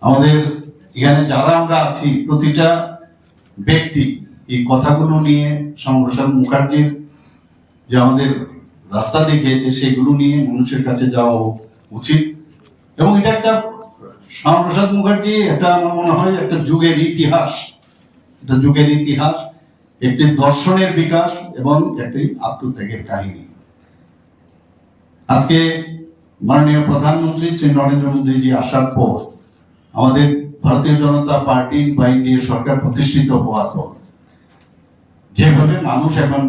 আমাদের এখানে যারা আমরা আছি প্রতিটা ব্যক্তি এই কথাগুলো নিয়ে শ্যামাপ্রসাদ মুখার্জির যে আমাদের রাস্তা দেখিয়েছে সেগুলো নিয়ে মানুষের কাছে যাওয়া উচিত। এবং এটা একটা শ্যামাপ্রসাদ মুখার্জি একটা আমার মনে হয় একটা যুগের ইতিহাস, একটা যুগের ইতিহাস, একটি দর্শনের বিকাশ এবং একটি আত্মত্যাগের কাহিনী। আজকে মাননীয় প্রধানমন্ত্রী শ্রী নরেন্দ্র মোদীজি আসার পর আমাদের ভারতীয় জনতা পার্টি বা এনডিএ সরকার প্রতিষ্ঠিত হওয়ার পর যেভাবে মানুষ এখন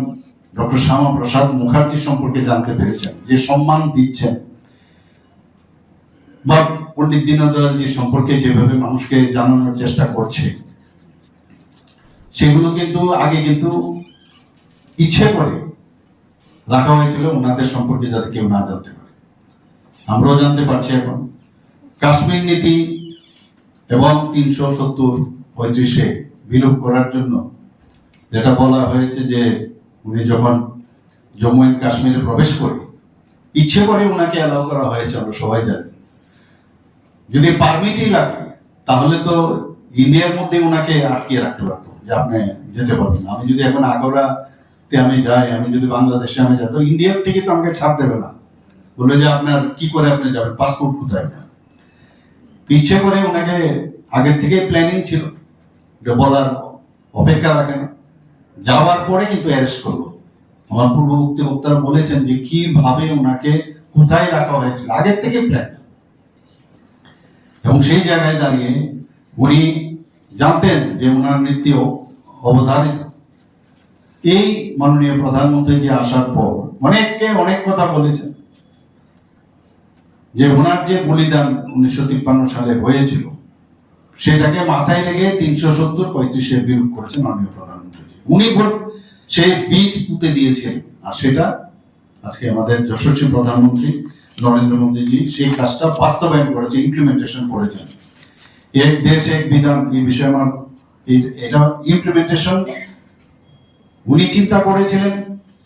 ডক্টর শ্যামাপ্রসাদ মুখার্জি সম্পর্কে জানতে পেরেছেন, যে সম্মান দিচ্ছেন, বা পণ্ডিত দীনদয়ালজি সম্পর্কে যেভাবে মানুষকে জানানোর চেষ্টা করছে, সেগুলো কিন্তু আগে কিন্তু ইচ্ছে করে রাখা হয়েছিল ওনাদের সম্পর্কে যাতে কেউ না জানতে পারে। আমরাও জানতে পারছি এখন কাশ্মীর নীতি এবং 370-35 বিলোপ করার জন্য যেটা বলা হয়েছে যে উনি যখন জম্মু এন্ড কাশ্মীরে প্রবেশ করে ইচ্ছে করে ওনাকে অ্যালাউ করা হয়েছে, আমরা সবাই জানি। যদি পারমিটই লাগে তাহলে তো ইন্ডিয়ার মধ্যে ওনাকে আটকিয়ে রাখতে পারতো যে আপনি যেতে পারবেন। আমি যদি এখন আগ্রাতে আমি যাই, আমি যদি বাংলাদেশে আমি যাই, তো ইন্ডিয়ার থেকে তো আমাকে ছাড় দেবে না, বলবে যে আপনার কি করে আপনি যাবেন, পাসপোর্ট কোথায়। ইচ্ছে করে ওনাকে আগের থেকে প্ল্যানিং ছিল, বলার অপেক্ষা রাখেন, যাওয়ার পরে কিন্তু অ্যারেস্ট করলো। আমার পূর্ববর্তী বক্তারা বলেছেন যে কিভাবে ওনাকে কোথায় রাখা হয়েছিল, আগের থেকে প্ল্যান। এবং সেই জায়গায় দাঁড়িয়ে উনি জানতেন যে ওনার মৃত্যু অবধারিত। এই মাননীয় প্রধানমন্ত্রী যে আসার পর অনেককে অনেক কথা বলেছেন, যে ওনার যে বলিদান 1953 সালে হয়েছিল সেটাকে মাথায় রেখে 370-35 বিলোপ করেছেন মাননীয় প্রধানমন্ত্রী। উনি সেই বীজ পুঁতে দিয়েছেন, আর সেটা আজকে আমাদের যশস্বী প্রধানমন্ত্রী নরেন্দ্র মোদীজি সেই কাজটা বাস্তবায়ন করেছে, ইমপ্লিমেন্টেশন করেছেন। এক দেশ এক বিধান, এই বিষয়ে আমার এটা ইমপ্লিমেন্টেশন উনি চিন্তা করেছিলেন,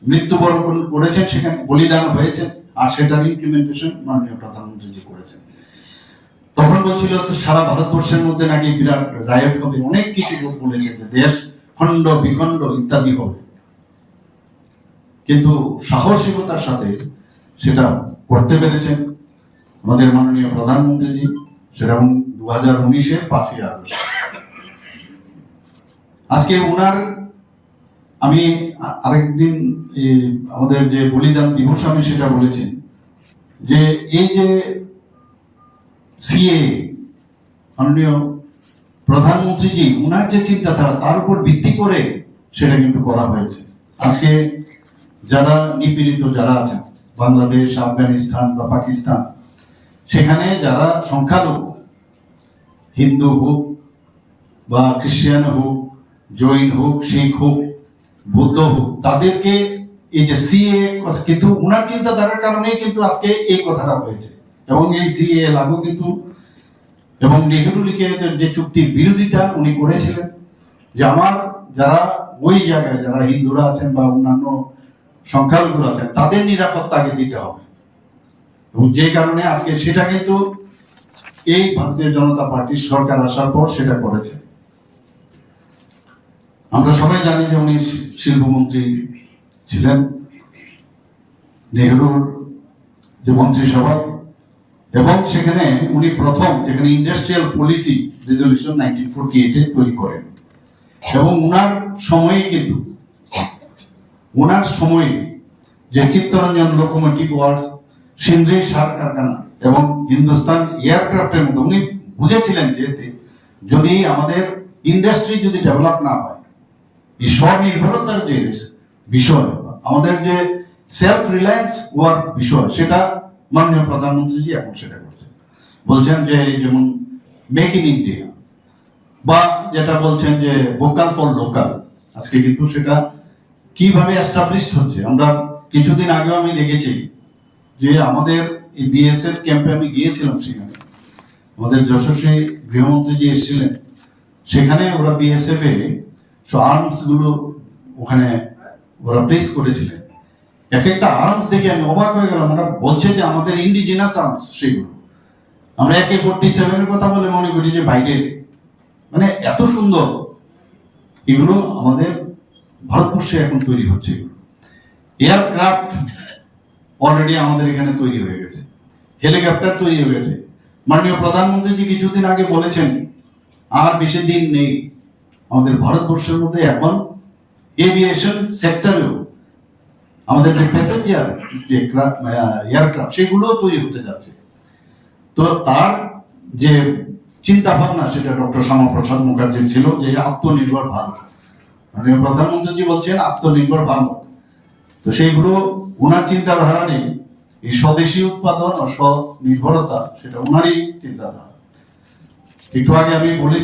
মৃত্যুবরণ করেছেন, সেখানে বলিদান হয়েছে, আর সেটার ইমপ্লিমেন্টেশন মাননীয় প্রধানমন্ত্রীজি করেছেন। তখন বলছিল তো সারা ভারতবর্ষের মধ্যে নাকি বিরাট রায়ট হবে, অনেক কিছু বলেছে যে দেশ খণ্ড বিখণ্ড ইত্যাদি হবে, কিন্তু সাহসিকতার সাথে সেটা করতে পেরেছেন আমাদের মাননীয় প্রধানমন্ত্রীজি। সেটা 2019-এ 5ই আগস্ট। আজকে উনার আমি আরেকদিন আমাদের যে বলিদান দিবস আমি সেটা বলেছি যে এই যে সিএ মাননীয় প্রধানমন্ত্রীজি উনার যে চিন্তাধারা তার উপর ভিত্তি করে সেটা কিন্তু করা হয়েছে। আজকে যারা নিপীড়িত যারা আছেন বাংলাদেশ, আফগানিস্তান বা পাকিস্তান, সেখানে যারা সংখ্যালঘু, হিন্দু হোক বা খ্রিস্টান হোক, জৈন হোক, শিখ হোক, বৌদ্ধ হোক, তাদেরকে এই যে সিএ কথা কিন্তু উনার চিন্তাধারার কারণেই কিন্তু আজকে এই কথাটা হয়েছে। এবং এই সিএ লাগু কিন্তু এবং নেহেরু লিখে যে চুক্তির বিরোধিতা উনি করেছিলেন, যে আমার যারা ওই জায়গায় যারা হিন্দুরা আছেন বা অন্যান্য সংখ্যালঘুরা আছেন তাদের নিরাপত্তা আগে দিতে হবে। এবং যে কারণে আজকে সেটা কিন্তু এই ভারতীয় জনতা পার্টির সরকার আসার পর সেটা করেছে। আমরা সবাই জানি যে উনি শিল্পমন্ত্রী ছিলেন নেহরুর যে মন্ত্রিসভা, এবং সেখানে উনি প্রথম যেখানে ইন্ডাস্ট্রিয়াল পলিসি রেজলিউশন 1948-এ তৈরি করেন। এবং উনার সময়ে কিন্তু ওনার সময়ে যে চিত্তরঞ্জন লোকোমোটিভ ওয়ার্কস, সিন্ধ্রি সার কারখানা এবং হিন্দুস্তান এয়ারক্রাফটের মতো উনি বুঝেছিলেন যে যদি আমাদের ইন্ডাস্ট্রি যদি ডেভেলপ না হয়, এই স্বনির্ভরতার যে বিষয়, আমাদের যে সেলফ রিলায়েন্স হওয়ার বিষয়, সেটা মাননীয় প্রধানমন্ত্রীজি এখন সেটা করছেন। বলছেন যে যেমন মেক ইন ইন্ডিয়া, বা যেটা বলছেন যে ভোকাল ফর লোকাল, আজকে কিন্তু সেটা কিভাবে এস্টাবলিশড হচ্ছে। আমরা কিছুদিন আগেও আমি দেখেছি যে আমাদের এই বিএসএফ ক্যাম্পে আমি গিয়েছিলাম, সেখানে আমাদের যশস্বী গৃহমন্ত্রী যে এসেছিলেন, সেখানে ওরা বিএসএফ এ আর্মস গুলো ওখানে ওরা প্লেস করেছিলেন। এক একটা আর্মস দেখে আমি অবাক হয়ে গেলাম। ওরা বলছে যে আমাদের ইন্ডিজিনাস আর্মস, সেগুলো আমরা AK-47 এর কথা বলে মনে করি যে বাইরের, মানে এত সুন্দর এগুলো আমাদের ভারতবর্ষে এখন তৈরি হচ্ছে। এয়ারক্রাফট অলরেডি আমাদের এখানে তৈরি হয়ে গেছে, হেলিকপ্টার তৈরি হয়ে গেছে। মাননীয় প্রধানমন্ত্রী কিছুদিন আগে বলেছেন আর বেশি দিন নেই আমাদের ভারতবর্ষের মধ্যে এখন এভিয়েশন সেক্টরেও আমাদের যে প্যাসেঞ্জার যে এয়ারক্রাফট সেগুলো তৈরি হতে যাচ্ছে। তো তার যে চিন্তা ভাবনা সেটা ডক্টর শ্যামাপ্রসাদ মুখার্জির ছিল যে আত্মনির্ভর ভারত, মাননীয় প্রধানমন্ত্রী বলছেন আত্মনির্ভর ভারত। তো সেইগুলো ওনার চিন্তাধারারই, এই স্বদেশী উৎপাদন ও স্বনির্ভরতা সেটা ওনারই চিন্তাধারা। একটু আগে আমি বলেছি